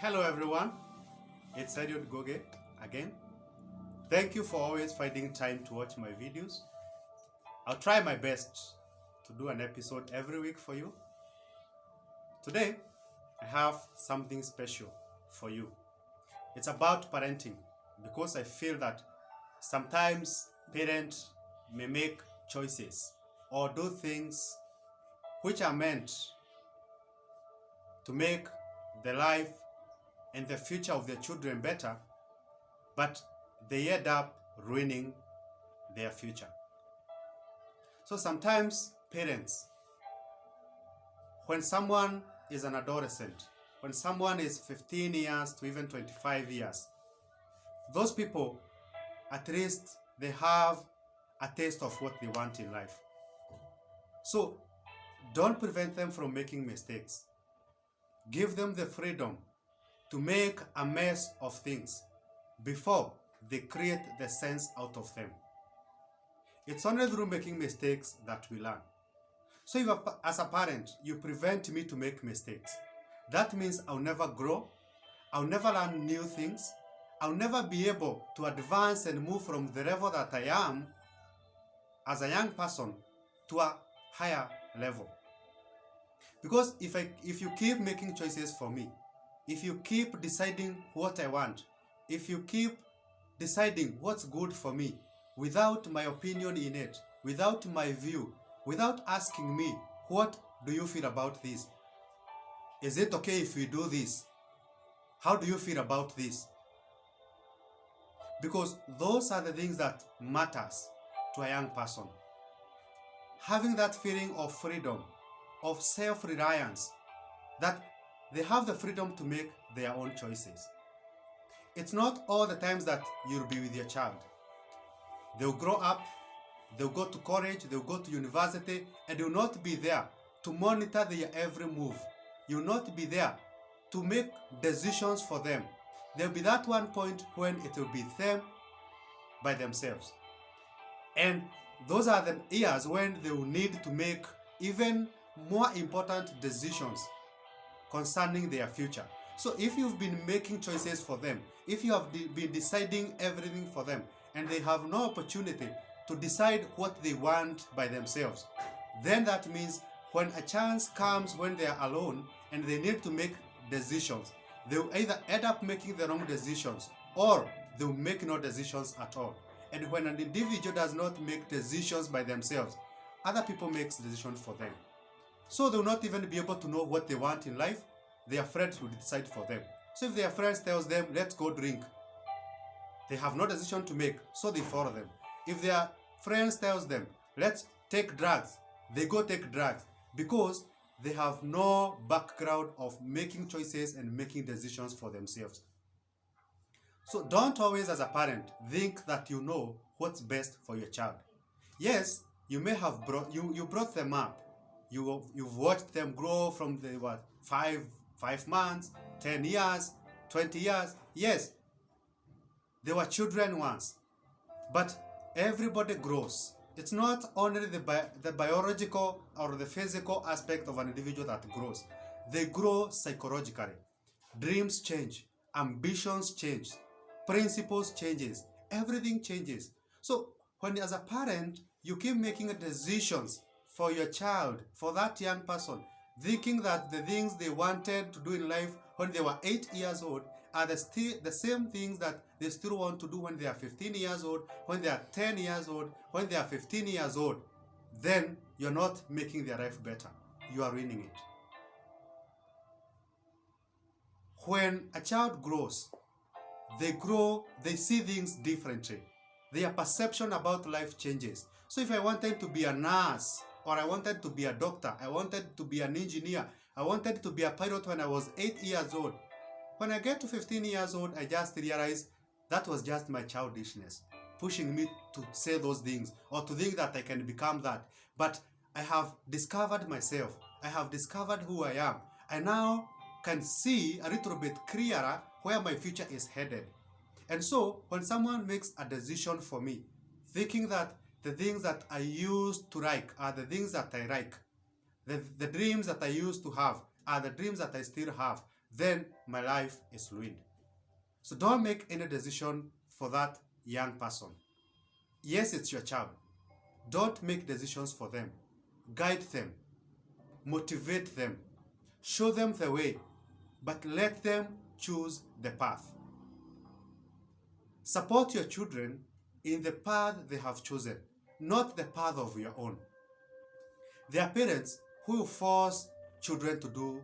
Hello everyone, it's Eliud Ngugi again. Thank you for always finding time to watch my videos. I'll try my best to do an episode every week for you. Today, I have something special for you. It's about parenting because I feel that sometimes parents may make choices or do things which are meant to make the life and the future of their children better, but they end up ruining their future. So sometimes parents, when someone is an adolescent, when someone is 15 years to even 25 years, those people, at least they have a taste of what they want in life. So don't prevent them from making mistakes. Give them the freedom to make a mess of things before they create the sense out of them. It's only through making mistakes that we learn. So if as a parent, you prevent me to make mistakes, that means I'll never grow, I'll never learn new things, I'll never be able to advance and move from the level that I am as a young person to a higher level. Because if you keep making choices for me, if you keep deciding what I want, if you keep deciding what's good for me without my opinion in it, without my view, without asking me, what do you feel about this? Is it okay if we do this? How do you feel about this? Because those are the things that matters to a young person. Having that feeling of freedom, of self-reliance, that they have the freedom to make their own choices. It's not all the times that you'll be with your child. They'll grow up, they'll go to college, they'll go to university, and you'll not be there to monitor their every move. You'll not be there to make decisions for them. There'll be that one point when it will be them by themselves. And those are the years when they will need to make even more important decisions concerning their future. So if you've been making choices for them, if you have been deciding everything for them, and they have no opportunity to decide what they want by themselves, then that means when a chance comes when they are alone and they need to make decisions, they will either end up making the wrong decisions or they will make no decisions at all. And when an individual does not make decisions by themselves, other people make decisions for them. So they will not even be able to know what they want in life. Their friends will decide for them. So if their friends tells them, let's go drink, they have no decision to make, so they follow them. If their friends tells them, let's take drugs, they go take drugs because they have no background of making choices and making decisions for themselves. So don't always, as a parent, think that you know what's best for your child. Yes, you may have brought them up. You've watched them grow from the 5 months, 10 years, 20 years. Yes, they were children once, but everybody grows. It's not only the biological or the physical aspect of an individual that grows. They grow psychologically. Dreams change, ambitions change, principles changes, everything changes. So when as a parent, you keep making decisions for your child, for that young person, thinking that the things they wanted to do in life when they were 8 years old are the same things that they still want to do when they are 15 years old, when they are 10 years old, when they are 15 years old, then you're not making their life better. You are ruining it. When a child grows, they see things differently. Their perception about life changes. So if I wanted to be a nurse, or I wanted to be a doctor, I wanted to be an engineer, I wanted to be a pilot when I was 8 years old, when I get to 15 years old, I just realized that was just my childishness, pushing me to say those things or to think that I can become that. But I have discovered myself. I have discovered who I am. I now can see a little bit clearer where my future is headed. And so when someone makes a decision for me, thinking that the things that I used to like are the things that I like, the dreams that I used to have are the dreams that I still have, then my life is ruined. So don't make any decision for that young person. Yes, it's your child. Don't make decisions for them. Guide them. Motivate them. Show them the way. But let them choose the path. Support your children in the path they have chosen, not the path of your own. There are parents who force children to do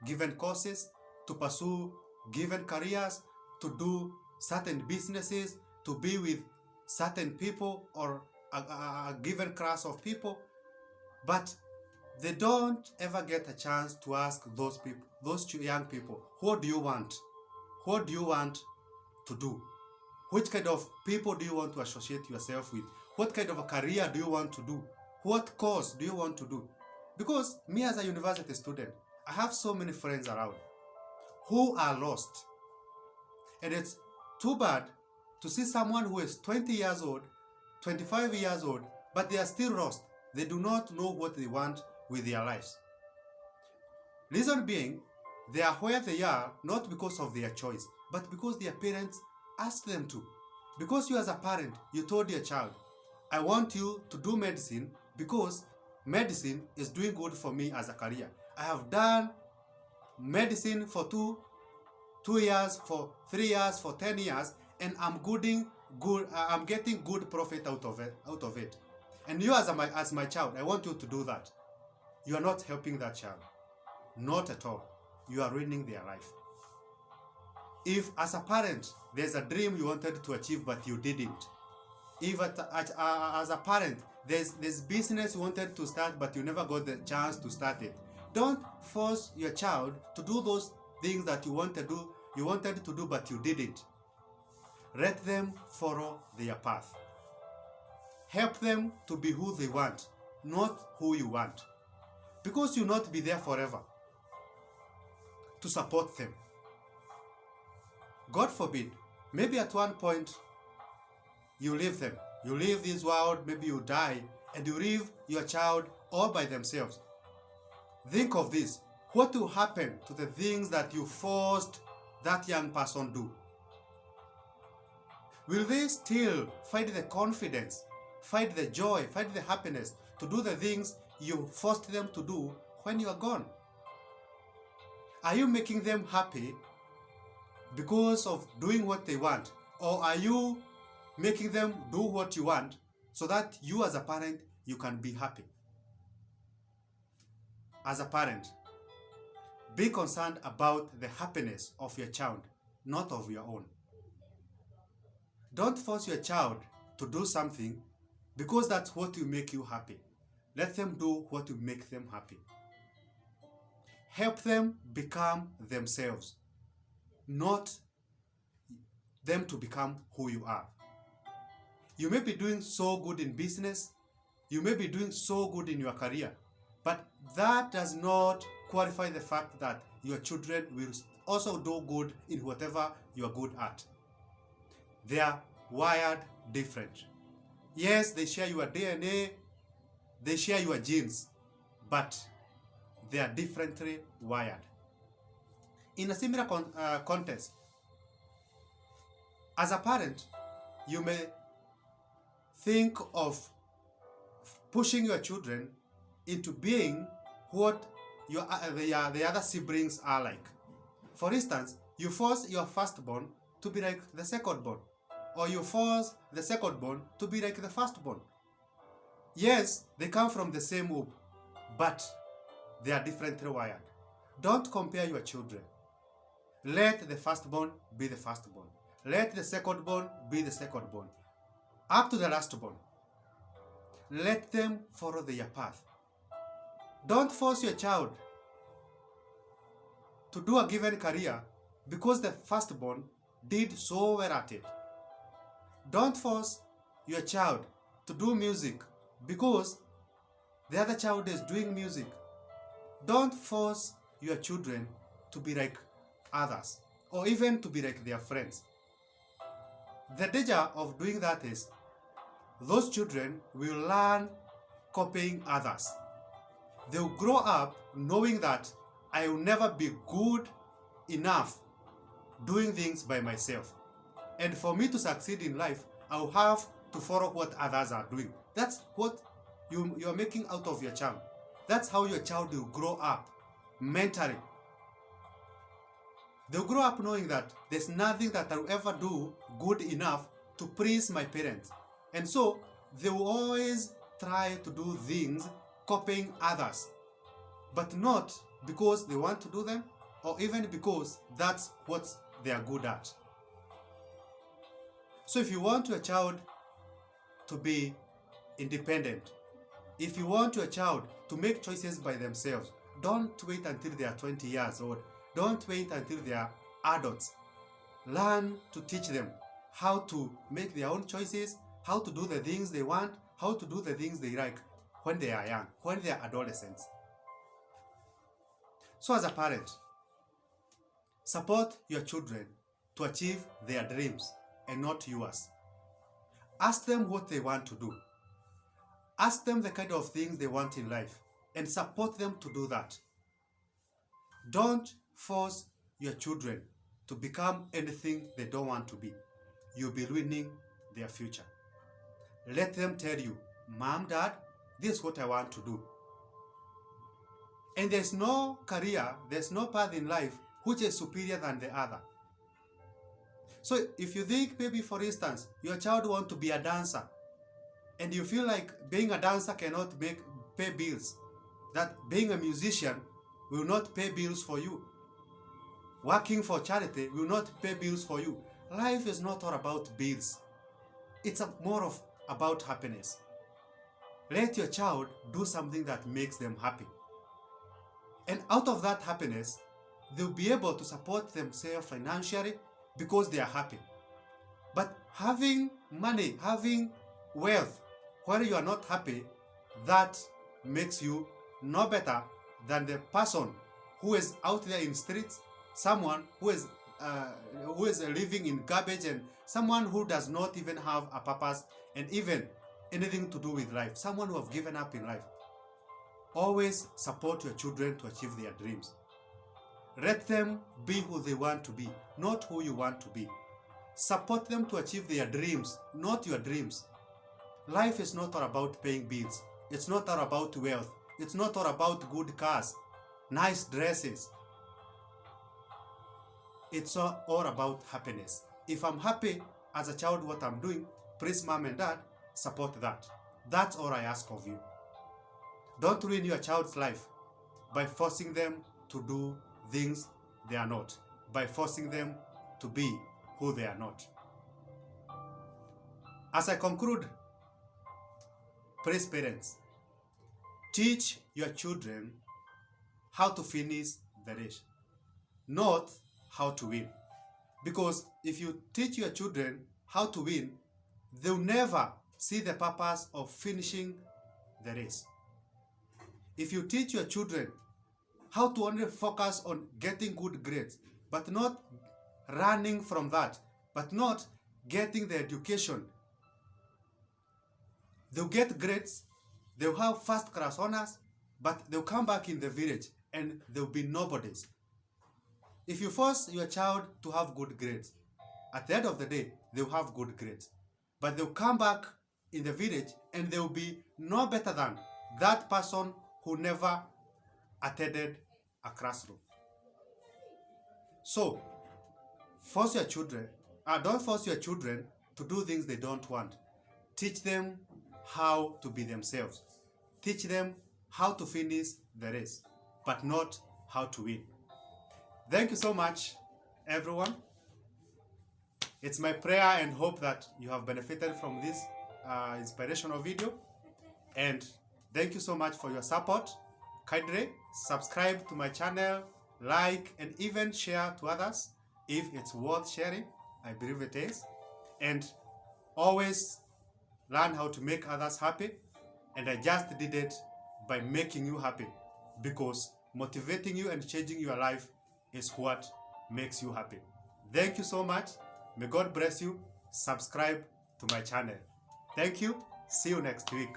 given courses, to pursue given careers, to do certain businesses, to be with certain people or a given class of people, but they don't ever get a chance to ask those people, those young people, what do you want? What do you want to do? Which kind of people do you want to associate yourself with? What kind of a career do you want to do? What course do you want to do? Because me as a university student, I have so many friends around who are lost. And it's too bad to see someone who is 20 years old, 25 years old, but they are still lost. They do not know what they want with their lives. Reason being, they are where they are not because of their choice, but because their parents asked them to. Because you as a parent, you told your child, I want you to do medicine because medicine is doing good for me as a career. I have done medicine for two years, for 3 years, for 10 years, and I'm getting good profit out of it. And you as my child, I want you to do that. You are not helping that child. Not at all. You are ruining their life. If as a parent, there's a dream you wanted to achieve but you didn't. If as a parent, there's business you wanted to start but you never got the chance to start it. Don't force your child to do those things that you wanted to do but you didn't. Let them follow their path. Help them to be who they want, not who you want. Because you'll not be there forever to support them. God forbid, maybe at one point you leave them. You leave this world, maybe you die, and you leave your child all by themselves. Think of this. What will happen to the things that you forced that young person do? Will they still find the confidence, find the joy, find the happiness to do the things you forced them to do when you are gone? Are you making them happy because of doing what they want? Or are you making them do what you want so that you as a parent, you can be happy? As a parent, be concerned about the happiness of your child, not of your own. Don't force your child to do something because that's what will make you happy. Let them do what will make them happy. Help them become themselves, not them to become who you are. You may be doing so good in business, you may be doing so good in your career, but that does not qualify the fact that your children will also do good in whatever you are good at. They are wired different. Yes, they share your DNA, they share your genes, but they are differently wired. In a similar context, as a parent, you may think of pushing your children into being what the other siblings are like. For instance, you force your firstborn to be like the secondborn, or you force the secondborn to be like the firstborn. Yes, they come from the same womb, but they are differently wired. Don't compare your children. Let the firstborn be the firstborn. Let the secondborn be the secondborn. Up to the lastborn. Let them follow their path. Don't force your child to do a given career because the firstborn did so well at it. Don't force your child to do music because the other child is doing music. Don't force your children to be like others or even to be like their friends. The danger of doing that is those children will learn copying others. They will grow up knowing that I will never be good enough doing things by myself. And for me to succeed in life, I'll have to follow what others are doing. That's what you're making out of your child. That's how your child will grow up mentally. They'll grow up knowing that there's nothing that I'll ever do good enough to please my parents. And so they will always try to do things copying others, but not because they want to do them or even because that's what they are good at. So if you want your child to be independent, if you want your child to make choices by themselves, don't wait until they are 20 years old. Don't wait until they are adults. Learn to teach them how to make their own choices, how to do the things they want, how to do the things they like when they are young, when they are adolescents. So as a parent, support your children to achieve their dreams and not yours. Ask them what they want to do. Ask them the kind of things they want in life and support them to do that. Don't force your children to become anything they don't want to be. You'll be ruining their future. Let them tell you, Mom, Dad, this is what I want to do. And there's no career, there's no path in life which is superior than the other. So if you think maybe, for instance, your child wants to be a dancer and you feel like being a dancer cannot pay bills, that being a musician will not pay bills for you, working for charity will not pay bills for you. Life is not all about bills. It's more about happiness. Let your child do something that makes them happy. And out of that happiness, they'll be able to support themselves financially because they are happy. But having money, having wealth, where you are not happy, that makes you no better than the person who is out there in streets, someone who is living in garbage, and someone who does not even have a purpose and even anything to do with life, someone who have given up in life. Always support your children to achieve their dreams. Let them be who they want to be, not who you want to be. Support them to achieve their dreams, not your dreams. Life is not all about paying bills. It's not all about wealth. It's not all about good cars, nice dresses. It's all about happiness. If I'm happy as a child what I'm doing, please, Mom and Dad, support that. That's all I ask of you. Don't ruin your child's life by forcing them to do things they are not, by forcing them to be who they are not. As I conclude, please, parents, teach your children how to finish the race, not how to win. Because if you teach your children how to win, they'll never see the purpose of finishing the race. If you teach your children how to only focus on getting good grades, but not running from that, but not getting the education, they'll get grades, they'll have first class honors, but they'll come back in the village and they'll be nobodies. If you force your child to have good grades, at the end of the day, they'll have good grades, but they'll come back in the village and they'll be no better than that person who never attended a classroom. So, don't force your children to do things they don't want. Teach them how to be themselves. Teach them how to finish the race, but not how to win. Thank you so much, everyone. It's my prayer and hope that you have benefited from this inspirational video. And thank you so much for your support. Kindly subscribe to my channel, like, and even share to others if it's worth sharing. I believe it is. And always learn how to make others happy. And I just did it by making you happy, because motivating you and changing your life is what makes you happy. Thank you so much. May God bless you. Subscribe to my channel. Thank you. See you next week.